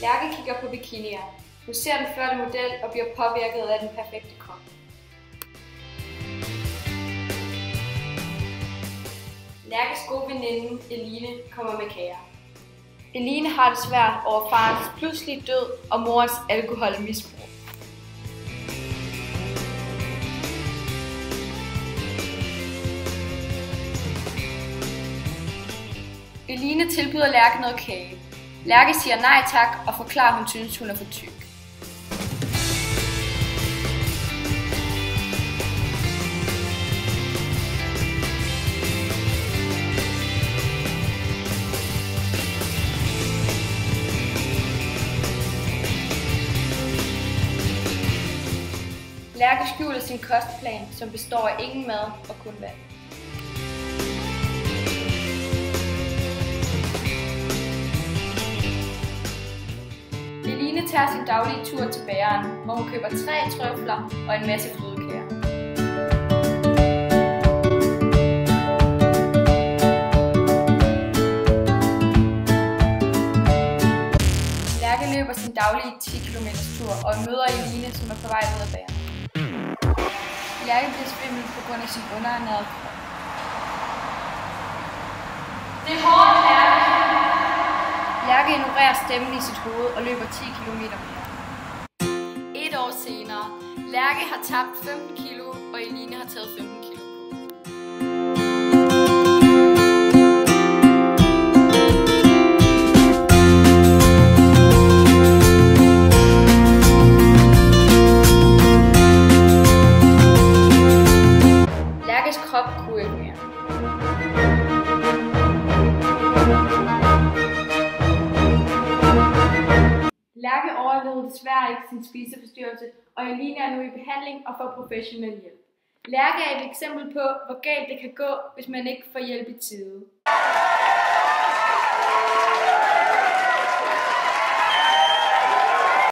Lærke kigger på bikinier. Hun ser den flotte model og bliver påvirket af den perfekte krop. Lærkes gode veninde Eline kommer med kager. Eline har det svært over farens pludselige død og morens alkoholmisbrug. Eline tilbyder Lærke noget kage. Lærke siger nej tak og forklarer, at hun synes, hun er for tyk. Lærke skjuler sin kostplan, som består af ingen mad og kun vand. Eline tager sin daglige tur til bageren, hvor hun køber 3 trøfler og en masse flødekager. Lærke løber sin daglige 10 km tur og møder Eline, som er på vej ud af bageren. Lærke bliver svimmel på grund af sin underernærede krop. Det er hårdt, Lærke! Lærke ignorerer stemmen i sit hoved og løber 10 km mere. Et år senere. Lærke har tabt 15 kilo, og Eline har taget 15 kilo på. Lærkes krop kunne ikke mere. Lærke overlevede desværre ikke sin spiseforstyrrelse, og Eline er nu i behandling og får professionel hjælp. Lærke er et eksempel på, hvor galt det kan gå, hvis man ikke får hjælp i tide.